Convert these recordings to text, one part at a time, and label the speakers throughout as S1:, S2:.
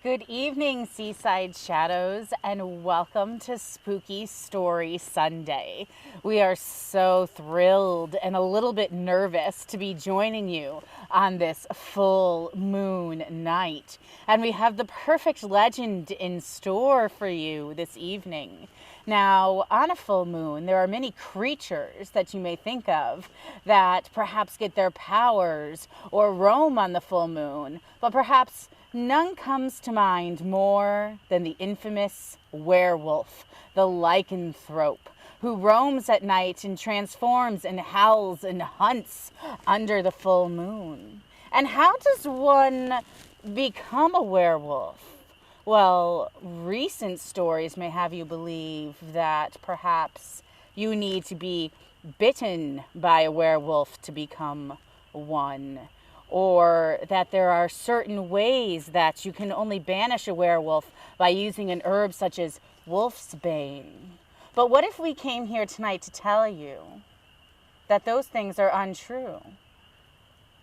S1: Good evening, Seaside Shadows, and welcome to Spooky Story Sunday. We are so thrilled and a little bit nervous to be joining you on this full moon night. And we have the perfect legend in store for you this evening. Now, on a full moon, there are many creatures that you may think of that perhaps get their powers or roam on the full moon, but perhaps none comes to mind more than the infamous werewolf, the lycanthrope, who roams at night and transforms and howls and hunts under the full moon. And how does one become a werewolf? Well, recent stories may have you believe that perhaps you need to be bitten by a werewolf to become one, or that there are certain ways that you can only banish a werewolf by using an herb such as wolf's bane. But what if we came here tonight to tell you that those things are untrue,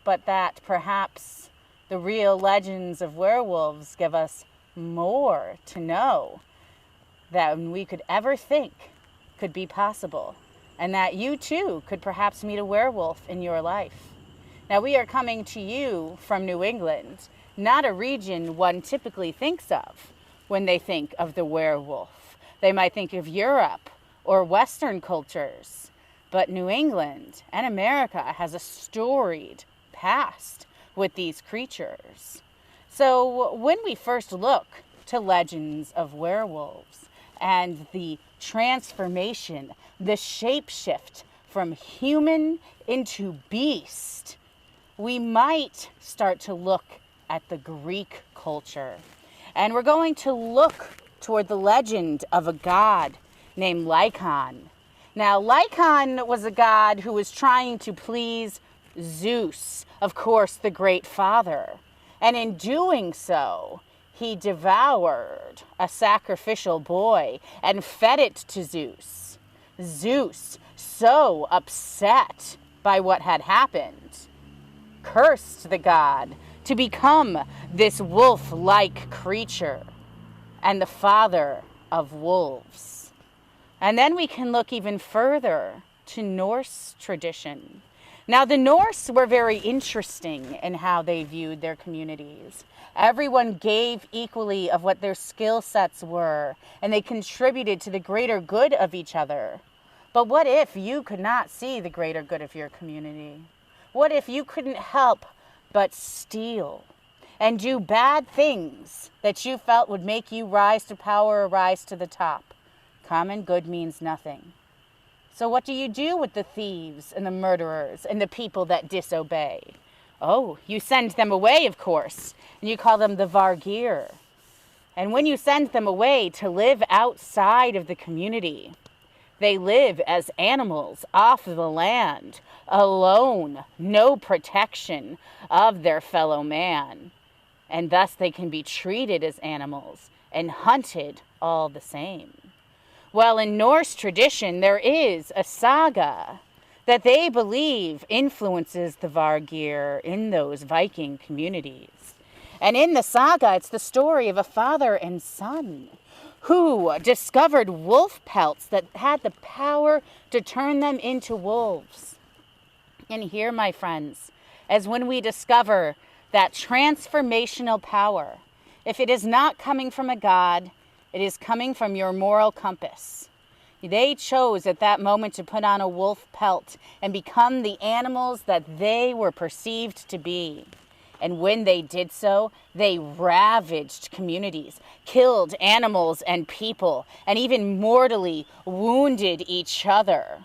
S1: but that perhaps the real legends of werewolves give us more to know than we could ever think could be possible, and that you too could perhaps meet a werewolf in your life? Now, we are coming to you from New England, not a region one typically thinks of when they think of the werewolf. They might think of Europe or Western cultures, but New England and America has a storied past with these creatures. So when we first look to legends of werewolves and the transformation, the shapeshift from human into beast, we might start to look at the Greek culture. And we're going to look toward the legend of a god named Lycaon. Now, Lycaon was a god who was trying to please Zeus, of course, the great father. And in doing so, he devoured a sacrificial boy and fed it to Zeus. Zeus, so upset by what had happened, cursed the god to become this wolf-like creature and the father of wolves. And then we can look even further to Norse tradition. Now, the Norse were very interesting in how they viewed their communities. Everyone gave equally of what their skill sets were, and they contributed to the greater good of each other. But what if you could not see the greater good of your community? What if you couldn't help but steal and do bad things that you felt would make you rise to power or rise to the top? Common good means nothing. So what do you do with the thieves and the murderers and the people that disobey? Oh, you send them away, of course, and you call them the Vargir. And when you send them away to live outside of the community, they live as animals off the land, alone, no protection of their fellow man. And thus they can be treated as animals and hunted all the same. Well, in Norse tradition, there is a saga that they believe influences the Vargir in those Viking communities. And in the saga, it's the story of a father and son who discovered wolf pelts that had the power to turn them into wolves. And here, my friends, as when we discover that transformational power, if it is not coming from a god, it is coming from your moral compass. They chose at that moment to put on a wolf pelt and become the animals that they were perceived to be. And when they did so, they ravaged communities, killed animals and people, and even mortally wounded each other.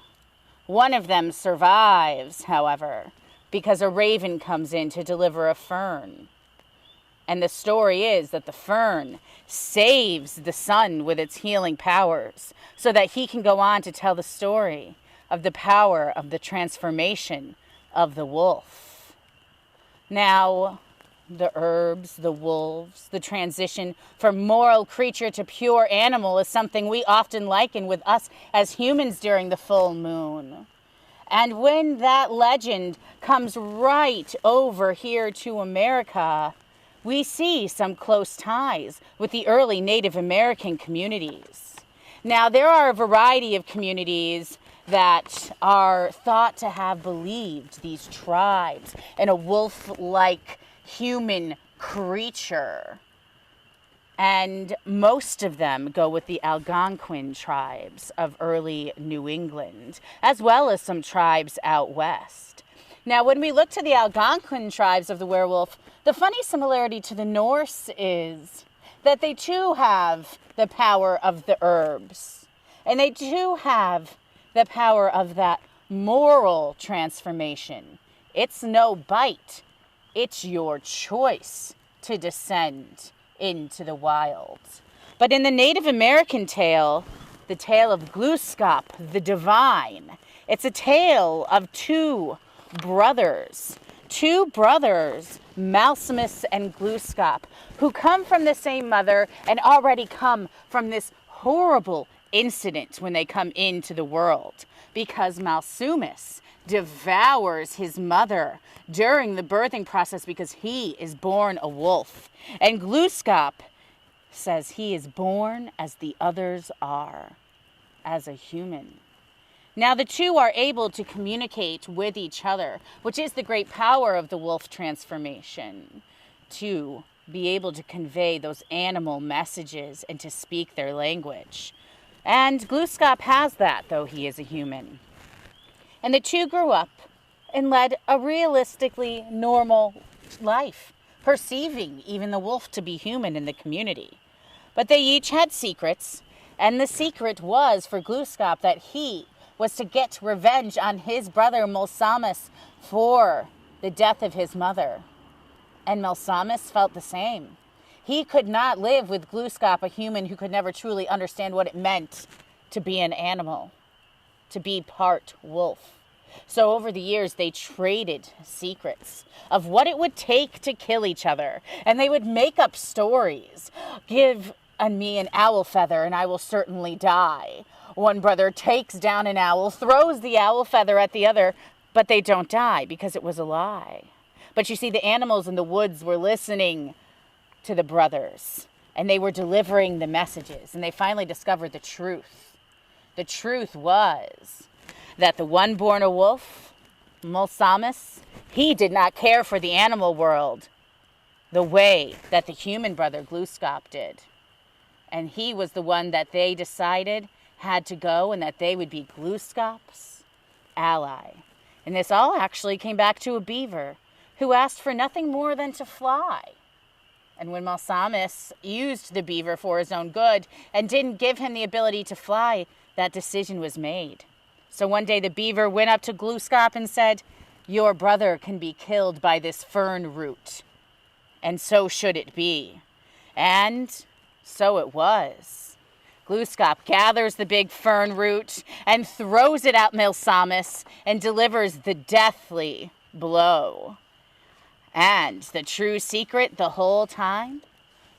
S1: One of them survives, however, because a raven comes in to deliver a fern. And the story is that the fern saves the son with its healing powers so that he can go on to tell the story of the power of the transformation of the wolf. Now, the herbs, the wolves, the transition from moral creature to pure animal is something we often liken with us as humans during the full moon. And when that legend comes right over here to America, we see some close ties with the early Native American communities. Now, there are a variety of communities that are thought to have believed these tribes in a wolf-like human creature. And most of them go with the Algonquin tribes of early New England, as well as some tribes out west. Now, when we look to the Algonquin tribes of the werewolf, the funny similarity to the Norse is that they too have the power of the herbs. And they too have the power of that moral transformation. It's no bite. It's your choice to descend into the wilds. But in the Native American tale, the tale of Glooskap, the divine, it's a tale of two brothers, Malsumsis and Glooskap, who come from the same mother and already come from this horrible incident when they come into the world, because Malsumsis devours his mother during the birthing process because he is born a wolf. And Glooskap says he is born as the others are, as a human. Now the two are able to communicate with each other, which is the great power of the wolf transformation, to be able to convey those animal messages and to speak their language. And Glooskap has that, though he is a human. And the two grew up and led a realistically normal life, perceiving even the wolf to be human in the community. But they each had secrets, and the secret was for Glooskap that he was to get revenge on his brother Malsumsis for the death of his mother. And Malsumsis felt the same. He could not live with Glooskap, a human who could never truly understand what it meant to be an animal, to be part wolf. So over the years, they traded secrets of what it would take to kill each other. And they would make up stories. Give me an owl feather and I will certainly die. One brother takes down an owl, throws the owl feather at the other, but they don't die because it was a lie. But you see, the animals in the woods were listening to the brothers, and they were delivering the messages, and they finally discovered the truth. The truth was that the one born a wolf, Malsumsis, he did not care for the animal world the way that the human brother Glooskap did. And he was the one that they decided had to go, and that they would be Glooskap's ally. And this all actually came back to a beaver who asked for nothing more than to fly. And when Malsumsis used the beaver for his own good and didn't give him the ability to fly, that decision was made. So one day the beaver went up to Glooskap and said, "Your brother can be killed by this fern root, and so should it be." And so it was. Glooskap gathers the big fern root and throws it at Malsumsis and delivers the deathly blow. And the true secret the whole time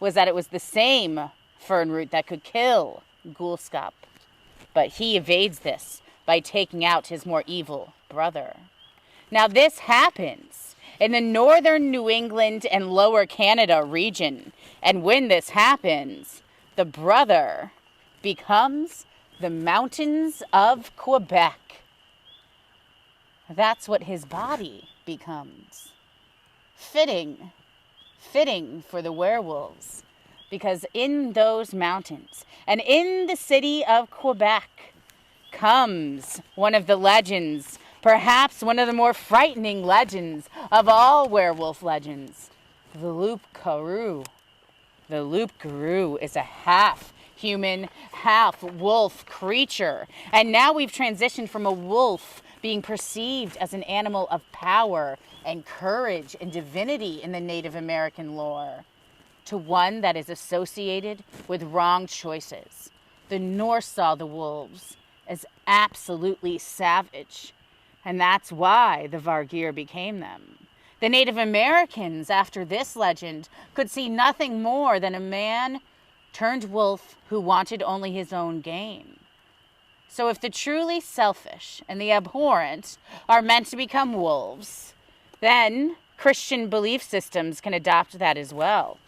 S1: was that it was the same fern root that could kill Glooskap. But he evades this by taking out his more evil brother. Now this happens in the northern New England and lower Canada region. And when this happens, the brother becomes the mountains of Quebec. That's what his body becomes. Fitting for the werewolves, because in those mountains and in the city of Quebec comes one of the legends, perhaps one of the more frightening legends of all werewolf legends, the loup-garou. The loup-garou is a half-human, half-wolf creature, and now we've transitioned from a wolf being perceived as an animal of power and courage and divinity in the Native American lore, to one that is associated with wrong choices. The Norse saw the wolves as absolutely savage, and that's why the Vargir became them. The Native Americans, after this legend, could see nothing more than a man turned wolf who wanted only his own gain. So if the truly selfish and the abhorrent are meant to become wolves, then Christian belief systems can adopt that as well.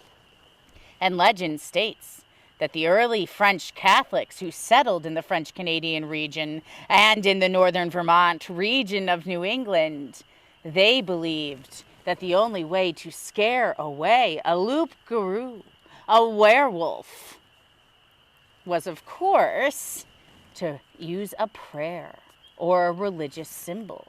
S1: And legend states that the early French Catholics who settled in the French Canadian region and in the northern Vermont region of New England, they believed that the only way to scare away a loup-garou, a werewolf, was, of course, to use a prayer or a religious symbol.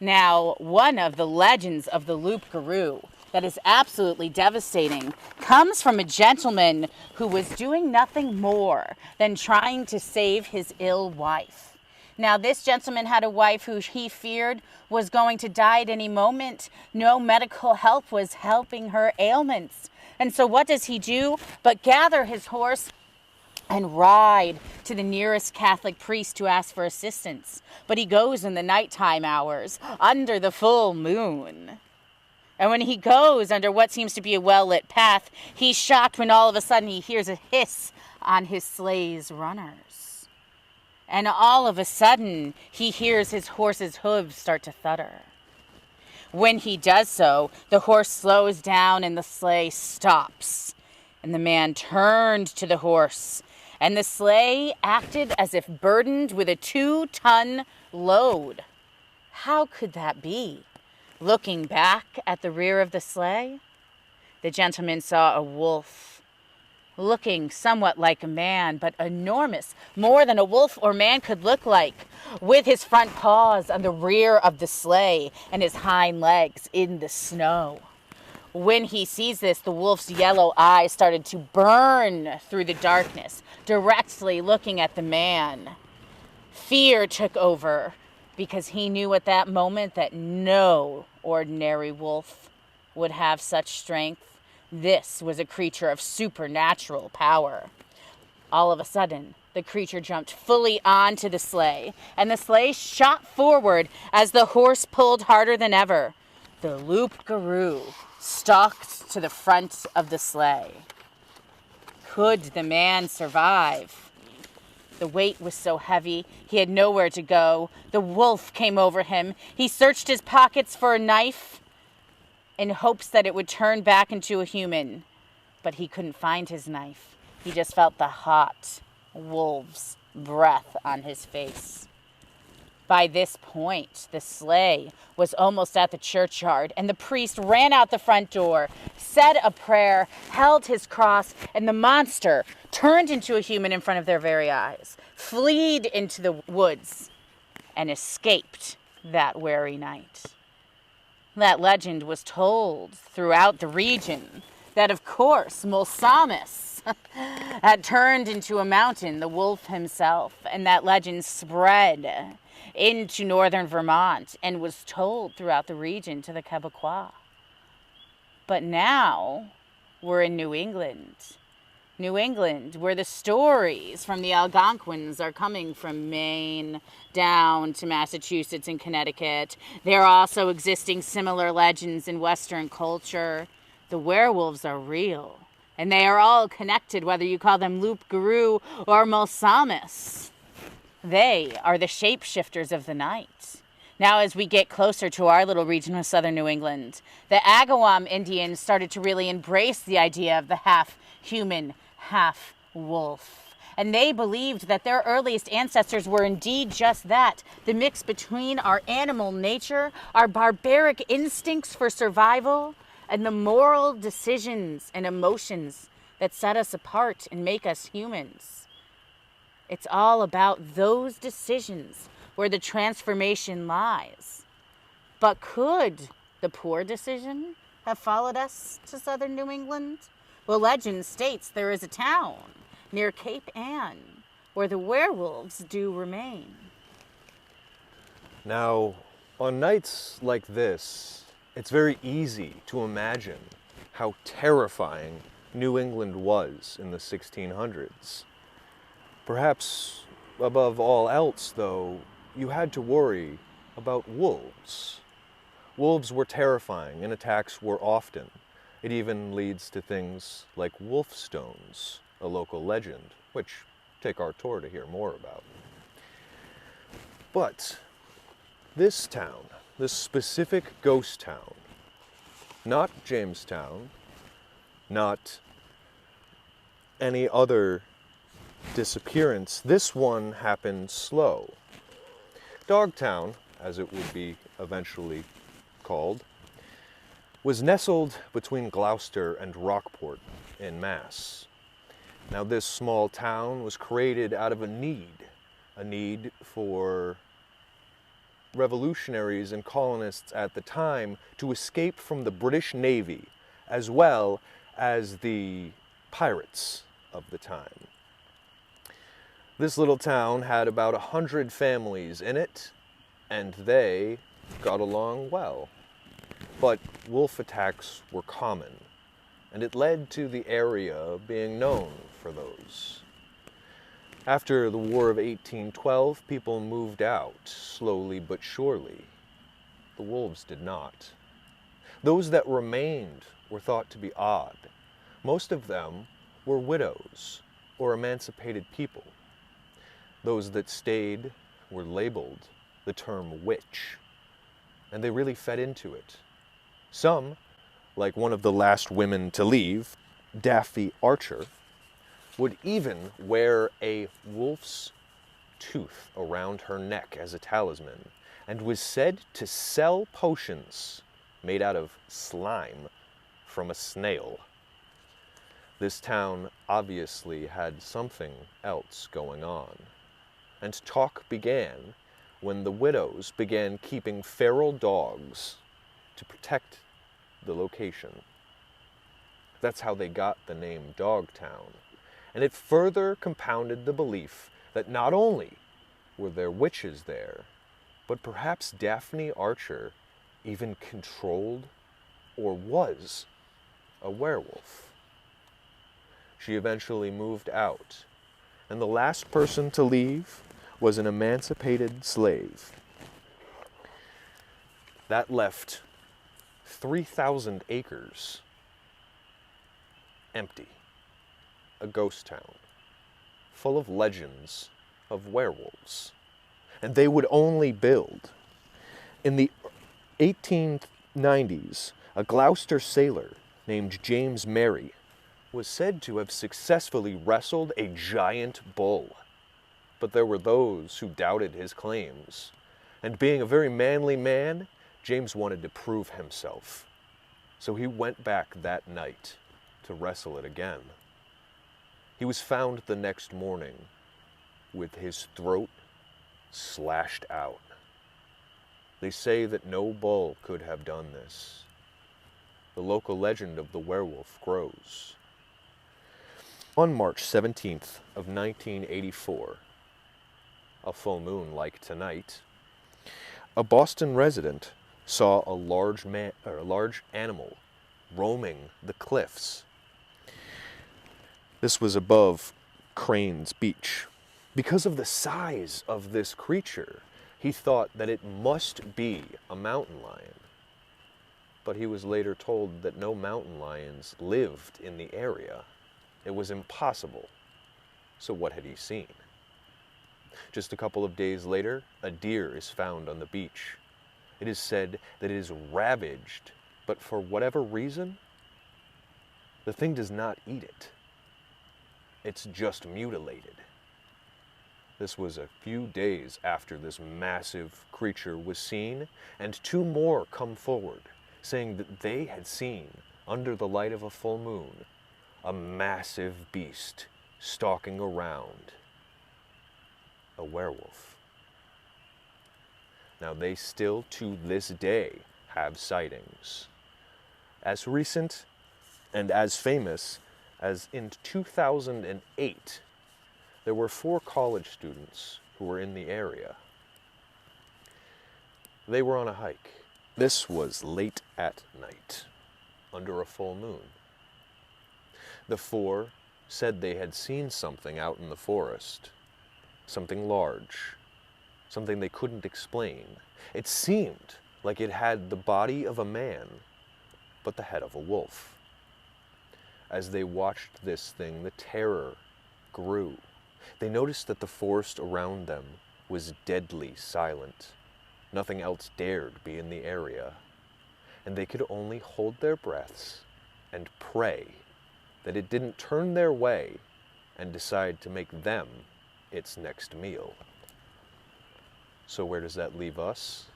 S1: Now, one of the legends of the loup-garou that is absolutely devastating comes from a gentleman who was doing nothing more than trying to save his ill wife. Now, this gentleman had a wife who he feared was going to die at any moment. No medical help was helping her ailments. And so what does he do but gather his horse and ride to the nearest Catholic priest to ask for assistance? But he goes in the nighttime hours, under the full moon. And when he goes under what seems to be a well-lit path, he's shocked when all of a sudden he hears a hiss on his sleigh's runners. And all of a sudden, he hears his horse's hooves start to thutter. When he does so, the horse slows down and the sleigh stops. And the man turned to the horse, and the sleigh acted as if burdened with a 2-ton load. How could that be? Looking back at the rear of the sleigh, the gentleman saw a wolf, looking somewhat like a man, but enormous, more than a wolf or man could look like, with his front paws on the rear of the sleigh and his hind legs in the snow. When he sees this, the wolf's yellow eyes started to burn through the darkness, directly looking at the man. Fear took over, because he knew at that moment that no ordinary wolf would have such strength. This was a creature of supernatural power. All of a sudden, the creature jumped fully onto the sleigh, and the sleigh shot forward as the horse pulled harder than ever. The loup-garou stalked to the front of the sleigh. Could the man survive? The weight was so heavy, he had nowhere to go. The wolf came over him. He searched his pockets for a knife in hopes that it would turn back into a human. But he couldn't find his knife. He just felt the hot wolf's breath on his face. By this point, the sleigh was almost at the churchyard, and the priest ran out the front door, said a prayer, held his cross, and the monster turned into a human in front of their very eyes, fled into the woods, and escaped that very night. That legend was told throughout the region that, of course, Mulsamus had turned into a mountain, the wolf himself, and that legend spread into northern Vermont and was told throughout the region to the Quebecois. But now we're in New England. New England, where the stories from the Algonquins are coming from Maine down to Massachusetts and Connecticut. There are also existing similar legends in Western culture. The werewolves are real, and they are all connected, whether you call them loup-garou or Mulsamus. They are the shapeshifters of the night. Now, as we get closer to our little region of southern New England, the Agawam Indians started to really embrace the idea of the half-human, half-wolf. And they believed that their earliest ancestors were indeed just that, the mix between our animal nature, our barbaric instincts for survival, and the moral decisions and emotions that set us apart and make us humans. It's all about those decisions where the transformation lies. But could the poor decision have followed us to southern New England? Well, legend states there is a town near Cape Ann where the werewolves do remain.
S2: Now, on nights like this, it's very easy to imagine how terrifying New England was in the 1600s. Perhaps above all else, though, you had to worry about wolves. Wolves were terrifying and attacks were often. It even leads to things like wolf stones, a local legend, which take our tour to hear more about. But this town, this specific ghost town, Not Jamestown, not any other disappearance. This one happened slow. Dogtown, as it would be eventually called, was nestled between Gloucester and Rockport in Mass. Now, this small town was created out of a need for revolutionaries and colonists at the time to escape from the British Navy, as well as the pirates of the time. This little town had about 100 families in it, and they got along well. But wolf attacks were common, and it led to the area being known for those. After the War of 1812, people moved out, slowly but surely. The wolves did not. Those that remained were thought to be odd. Most of them were widows or emancipated people. Those that stayed were labeled the term witch, and they really fed into it. Some, like one of the last women to leave, Daphne Archer, would even wear a wolf's tooth around her neck as a talisman, and was said to sell potions made out of slime from a snail. This town obviously had something else going on, and talk began when the widows began keeping feral dogs to protect the location. That's how they got the name Dogtown. And it further compounded the belief that not only were there witches there, but perhaps Daphne Archer even controlled or was a werewolf. She eventually moved out, and the last person to leave was an emancipated slave. That left 3,000 acres empty. A ghost town, full of legends of werewolves. And they would only build. In the 1890s, a Gloucester sailor named James Mary was said to have successfully wrestled a giant bull. But there were those who doubted his claims. And being a very manly man, James wanted to prove himself. So he went back that night to wrestle it again. He was found the next morning with his throat slashed out. They say that no bull could have done this. The local legend of the werewolf grows. On March 17th of 1984, a full moon like tonight, a Boston resident saw a large animal roaming the cliffs. This was above Crane's Beach. Because of the size of this creature, he thought that it must be a mountain lion. But he was later told that no mountain lions lived in the area. It was impossible. So what had he seen? Just a couple of days later, a deer is found on the beach. It is said that it is ravaged, but for whatever reason, the thing does not eat it. It's just mutilated. This was a few days after this massive creature was seen, and two more come forward, saying that they had seen, under the light of a full moon, a massive beast stalking around. A werewolf. Now they still, to this day, have sightings. As recent and as famous as in 2008, there were 4 college students who were in the area. They were on a hike. This was late at night, under a full moon. The 4 said they had seen something out in the forest, something large, something they couldn't explain. It seemed like it had the body of a man, but the head of a wolf. As they watched this thing, the terror grew. They noticed that the forest around them was deadly silent. Nothing else dared be in the area. and they could only hold their breaths and pray that it didn't turn their way and decide to make them its next meal. So where does that leave us?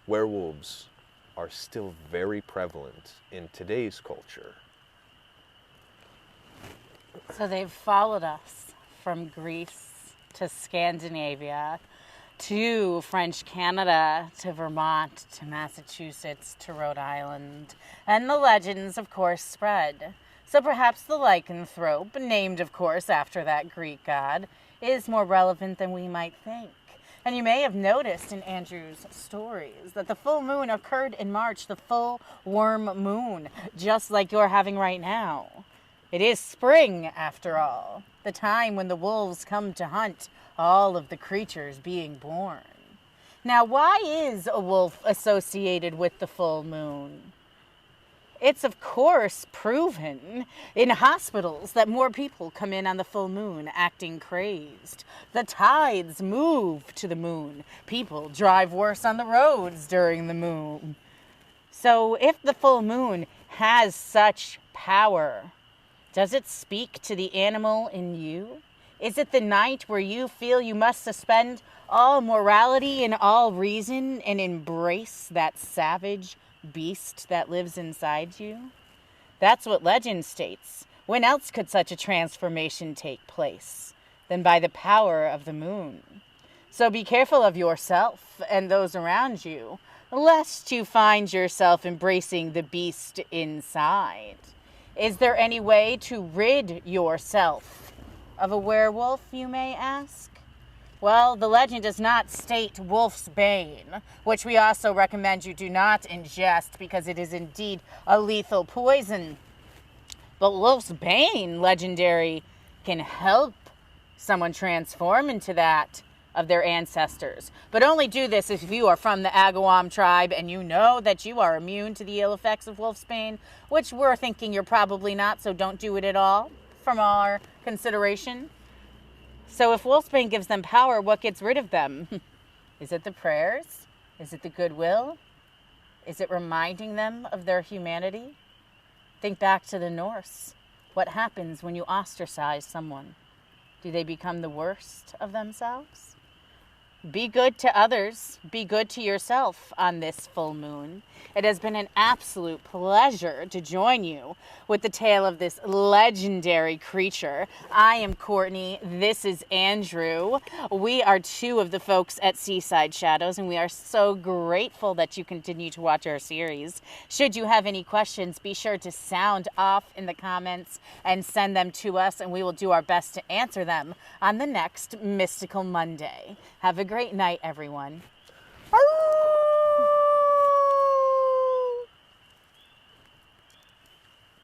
S2: Werewolves are still very prevalent in today's culture.
S1: So they've followed us from Greece to Scandinavia to French Canada to Vermont to Massachusetts to Rhode Island. And the legends, of course, spread. So perhaps the lycanthrope, named, of course, after that Greek god, is more relevant than we might think. And you may have noticed in Andrew's stories that the full moon occurred in March, the full worm moon, just like you're having right now. It is spring, after all, the time when the wolves come to hunt all of the creatures being born. Now, why is a wolf associated with the full moon? It's, of course, proven in hospitals that more people come in on the full moon acting crazed. The tides move to the moon. People drive worse on the roads during the moon. So if the full moon has such power, does it speak to the animal in you? Is it the night where you feel you must suspend all morality and all reason and embrace that savage beast that lives inside you? That's what legend states. When else could such a transformation take place than by the power of the moon? So be careful of yourself and those around you, lest you find yourself embracing the beast inside. Is there any way to rid yourself of a werewolf, you may ask? Well, the legend does not state wolf's bane, which we also recommend you do not ingest because it is indeed a lethal poison. But wolf's bane, legendary, can help someone transform into that of their ancestors. But only do this if you are from the Agawam tribe and you know that you are immune to the ill effects of wolf's bane, which we're thinking you're probably not, so don't do it at all from our consideration. So if wolfsbane gives them power, what gets rid of them? Is it the prayers? Is it the goodwill? Is it reminding them of their humanity? Think back to the Norse. What happens when you ostracize someone? Do they become the worst of themselves? Be good to others. Be good to yourself on this full moon. It has been an absolute pleasure to join you with the tale of this legendary creature. I am Courtney. This is Andrew. We are two of the folks at Seaside Shadows, and we are so grateful that you continue to watch our series. Should you have any questions, be sure to sound off in the comments and send them to us, and we will do our best to answer them on the next Mystical Monday. Have a great night, everyone.